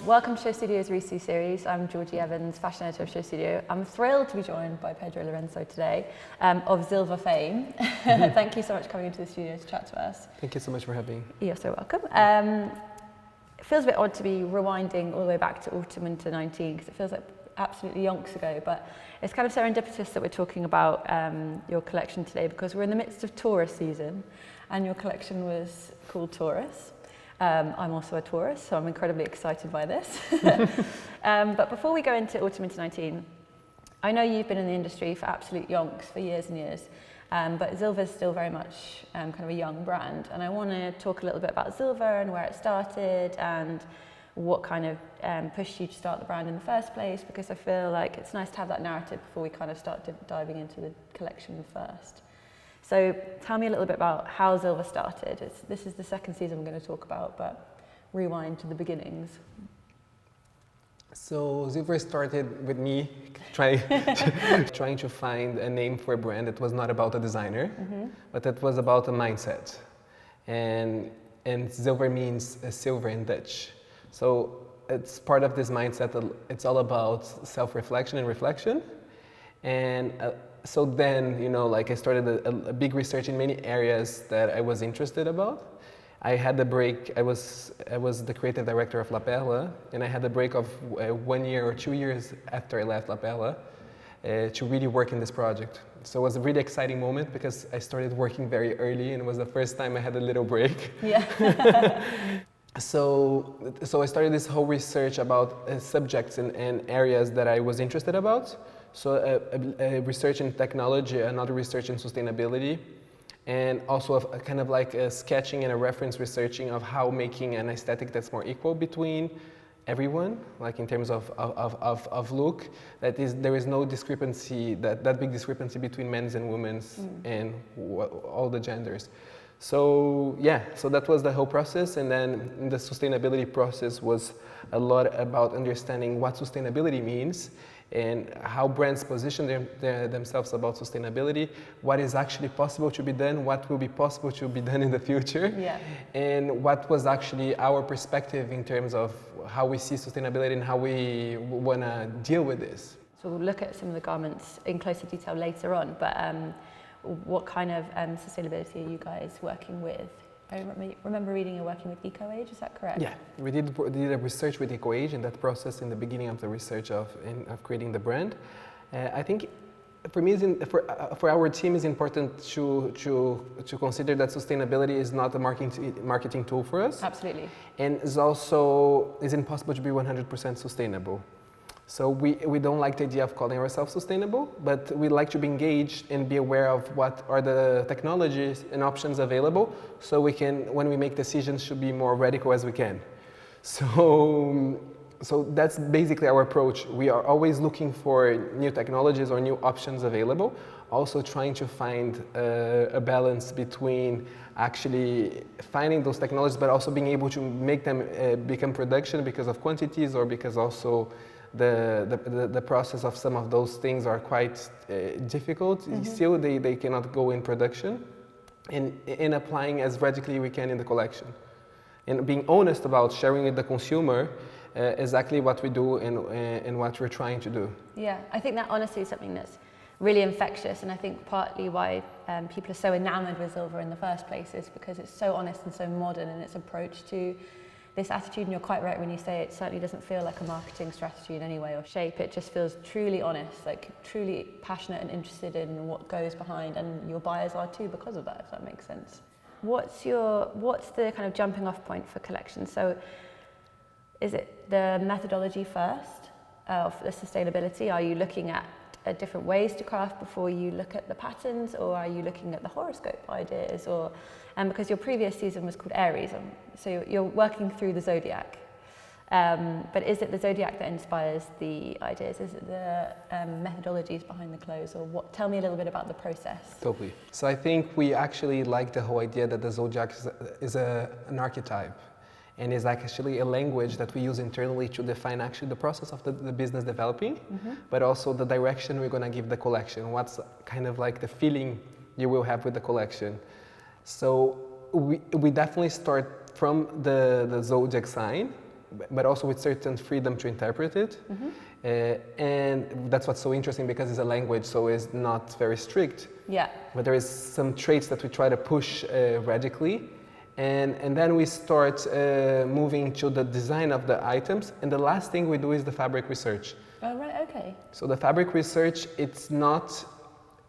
Welcome to Show Studio's Reese series. I'm Georgina Evans, fashion editor of Show Studio. I'm thrilled to be joined by Pedro Lourenço today, of ZILVER fame. Thank you so much for coming into the studio to chat to us. Thank you so much for having me. You're so welcome. It feels a bit odd to be rewinding all the way back to autumn winter 19 because it feels like absolutely yonks ago, but it's kind of serendipitous that we're talking about your collection today because we're in the midst of Taurus season and your collection was called Taurus. I'm also a Taurus, so I'm incredibly excited by this. But before we go into autumn winter 19, I know you've been in the industry for absolute yonks for years and years, but ZILVER is still very much kind of a young brand, and I want to talk a little bit about ZILVER and where it started and what kind of pushed you to start the brand in the first place, because I feel like it's nice to have that narrative before we kind of start diving into the collection first. So tell me a little bit about how ZILVER started. This is the second season we're going to talk about, but rewind to the beginnings. So ZILVER started with me trying to find a name for a brand that was not about a designer, but that was about a mindset. And ZILVER means silver in Dutch. So it's part of this mindset that it's all about self-reflection and reflection. And so then, I started a big research in many areas that I was interested about. I had the break, I was the creative director of La Perla, and I had a break of 1 year or 2 years after I left La Perla to really work in this project. So it was a really exciting moment because I started working very early and it was the first time I had a little break. Yeah. So I started this whole research about subjects and areas that I was interested about. So a research in technology, another research in sustainability, and also a kind of like a sketching and a reference researching of how making an aesthetic that's more equal between everyone, like in terms of look, there is no discrepancy, that big discrepancy between men's and women's and all the genders. So yeah, so that was the whole process, and then the sustainability process was a lot about understanding what sustainability means and how brands position themselves about sustainability, what is actually possible to be done, what will be possible to be done in the future, and what was actually our perspective in terms of how we see sustainability and how we want to deal with this. So we'll look at some of the garments in closer detail later on, but what kind of sustainability are you guys working with? I remember reading you're working with EcoAge, is that correct? Yeah, we did a research with EcoAge in that process in the beginning of the research of creating the brand. I think for me, for our team, it's important to consider that sustainability is not a marketing tool for us. Absolutely. And it's impossible to be 100% sustainable. So we don't like the idea of calling ourselves sustainable, but we like to be engaged and be aware of what are the technologies and options available, so we can, when we make decisions, should be more radical as we can. So that's basically our approach. We are always looking for new technologies or new options available, also trying to find a balance between actually finding those technologies, but also being able to make them become production because of quantities or because also the process of some of those things are quite difficult. Still, they cannot go in production, and in applying as radically we can in the collection. And being honest about sharing with the consumer exactly what we do and what we're trying to do. Yeah, I think that honesty is something that's really infectious, and I think partly why people are so enamored with ZILVER in the first place is because it's so honest and so modern in its approach to this attitude, and you're quite right when you say it certainly doesn't feel like a marketing strategy in any way or shape. It just feels truly honest, like truly passionate and interested in what goes behind, and your buyers are too because of that, if that makes sense. What's the kind of jumping off point for collection? So is it the methodology first of the sustainability? Are you looking at different ways to craft before you look at the patterns, or are you looking at the horoscope ideas, or because your previous season was called Aries, so you're working through the zodiac, but is it the zodiac that inspires the ideas? Is it the methodologies behind the clothes, or what? Tell me a little bit about the process. Totally. So I think we actually like the whole idea that the zodiac is an archetype, and is actually a language that we use internally to define actually the process of the business developing, but also the direction we're going to give the collection, what's kind of like the feeling you will have with the collection. So we definitely start from the zodiac sign, but also with certain freedom to interpret it. And that's what's so interesting, because it's a language, so it's not very strict. Yeah. But there is some traits that we try to push radically. And then we start moving to the design of the items. And the last thing we do is the fabric research. Oh, right, okay. So the fabric research, it's not,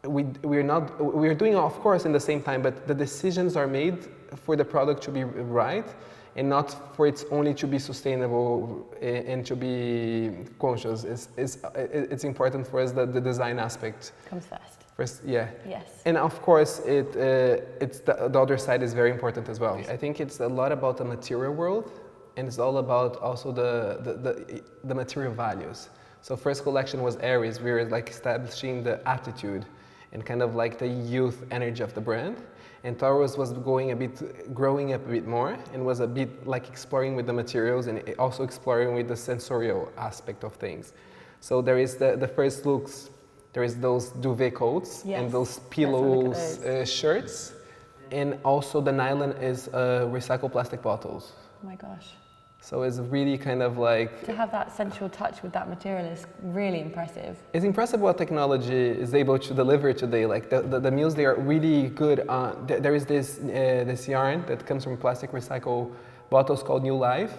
we're doing, of course, in the same time, but the decisions are made for the product to be right, and not for it only to be sustainable and to be conscious. It's important for us that the design aspect comes first. First, yeah. Yes. And of course, it's the other side is very important as well. I think it's a lot about the material world, and it's all about also the material values. So first collection was Aries. We were like establishing the attitude and kind of like the youth energy of the brand. And Taurus was growing up a bit more, and was a bit like exploring with the materials and also exploring with the sensorial aspect of things. So there is the first looks, there is those duvet coats, yes, and those pillows shirts. And also the nylon is recycled plastic bottles. Oh my gosh. So it's really kind of like... To have that sensual touch with that material is really impressive. It's impressive what technology is able to deliver today. Like the mills, they are really good on... There is this yarn that comes from plastic recycled bottles called New Life.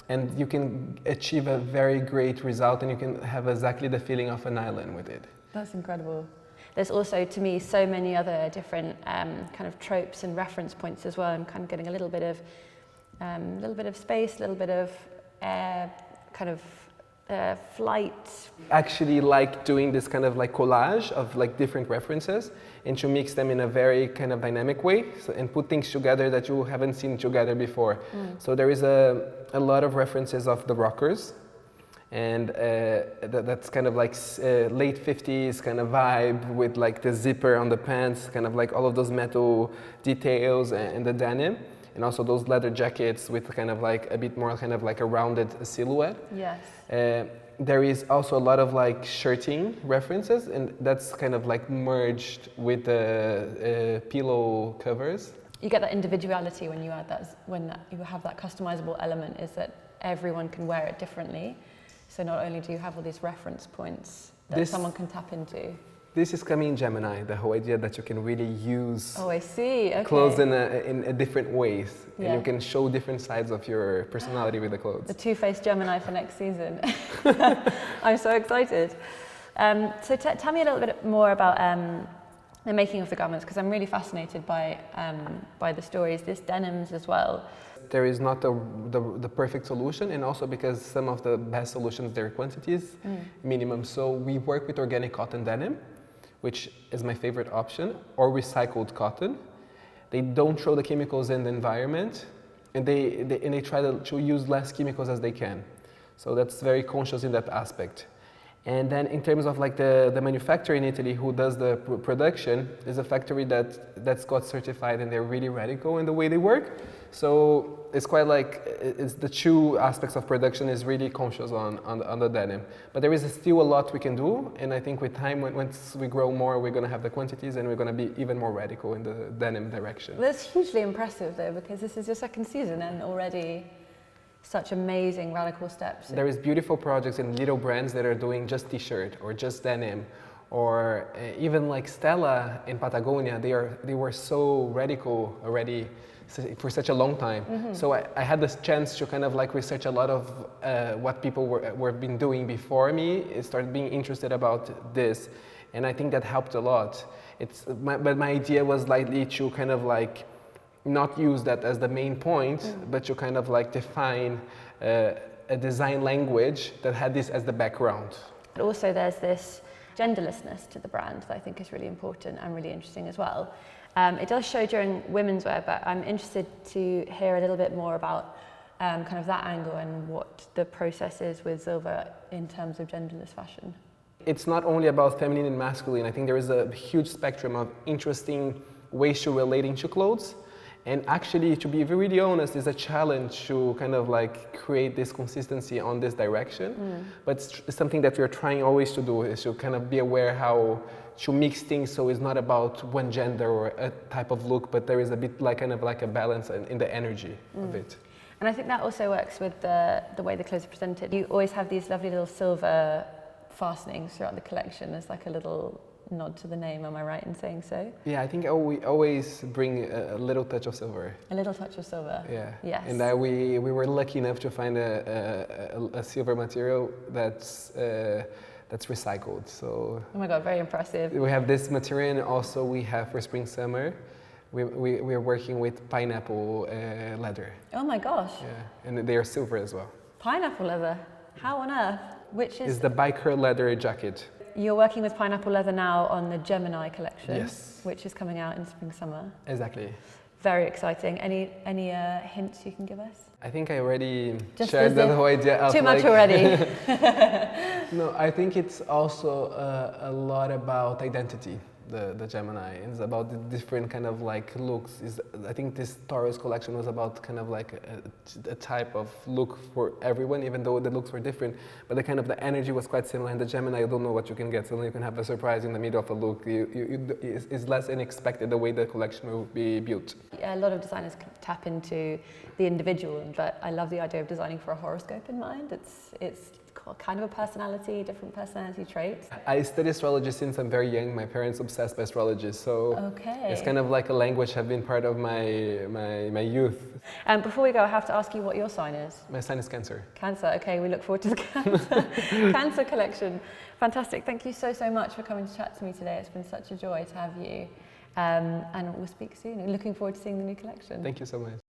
And you can achieve a very great result, and you can have exactly the feeling of a nylon with it. That's incredible. There's also, to me, so many other different kind of tropes and reference points as well. I'm kind of getting a little bit of space, a little bit of kind of flight. Actually like doing this kind of like collage of like different references, and to mix them in a very kind of dynamic way, and put things together that you haven't seen together before. So there is a lot of references of the rockers, and that's kind of like late 50s kind of vibe with like the zipper on the pants, kind of like all of those metal details and the denim. And also those leather jackets with kind of like a bit more kind of like a rounded silhouette. Yes. There is also a lot of like shirting references, and that's kind of like merged with the pillow covers. You get that individuality when you add that, you have that customizable element, is that everyone can wear it differently. So not only do you have all these reference points that someone can tap into. This is coming in Gemini, the whole idea that you can really use clothes in different ways. Yeah. And you can show different sides of your personality with the clothes. The two-faced Gemini for next season. I'm so excited. So tell me a little bit more about the making of the garments, because I'm really fascinated by the stories, this denims as well. There is not the perfect solution, and also because some of the best solutions, their quantities minimum. So we work with organic cotton denim, which is my favorite option, or recycled cotton. They don't throw the chemicals in the environment, and they try to use less chemicals as they can. So that's very conscious in that aspect. And then in terms of like the manufacturer in Italy who does the production is a factory that's got certified, and they're really radical in the way they work. So it's quite like, it's the two aspects of production is really conscious on the denim. But there is still a lot we can do, and I think with time, once we grow more, we're going to have the quantities, and we're going to be even more radical in the denim direction. That's hugely impressive though, because this is your second season and already such amazing radical steps. There is beautiful projects and little brands that are doing just t-shirt or just denim, or even like Stella in Patagonia, they were so radical already for such a long time. So I had this chance to kind of like research a lot of what people were been doing before me. I started being interested about this, and I think that helped a lot. But my idea was likely to kind of like not use that as the main point, but to kind of like define a design language that had this as the background. But also there's this genderlessness to the brand that I think is really important and really interesting as well. It does show during women's wear, but I'm interested to hear a little bit more about kind of that angle and what the process is with ZILVER in terms of genderless fashion. It's not only about feminine and masculine. I think there is a huge spectrum of interesting ways to relating to clothes. And actually, to be really honest, it's a challenge to kind of like create this consistency on this direction. But it's something that we're trying always to do, is to kind of be aware how to mix things, so it's not about one gender or a type of look, but there is a bit like kind of like a balance in the energy of it. And I think that also works with the way the clothes are presented. You always have these lovely little silver fastenings throughout the collection as like a little nod to the name. Am I right in saying so? Yeah, I think we always bring a little touch of silver. A little touch of silver. Yeah. Yes. And we were lucky enough to find a silver material that's recycled. So. Oh my God, very impressive. We have this material, and also we have for spring summer. We're working with pineapple leather. Oh my gosh. Yeah, and they are silver as well. Pineapple leather. How on earth? Which is? It's the biker leather jacket. You're working with pineapple leather now on the Gemini collection. Yes. Which is coming out in spring summer. Exactly. Very exciting. Any hints you can give us? I think I already Just shared the whole idea of too much already. No, I think it's also a lot about identity. The Gemini. It's about the different kind of like looks. I think this Taurus collection was about kind of like a type of look for everyone, even though the looks were different. But the energy was quite similar. And the Gemini, you don't know what you can get. Suddenly you can have a surprise in the middle of a look. It's less unexpected the way the collection will be built. A lot of designers tap into the individual, but I love the idea of designing for a horoscope in mind. It's kind of a personality, different personality traits. I study astrology since I'm very young. My parents obsessed by astrology, so it's kind of like a language have been part of my youth. Before we go, I have to ask you what your sign is. My sign is Cancer. Cancer, okay, we look forward to the Cancer collection. Fantastic, thank you so much for coming to chat to me today. It's been such a joy to have you. And we'll speak soon. Looking forward to seeing the new collection. Thank you so much.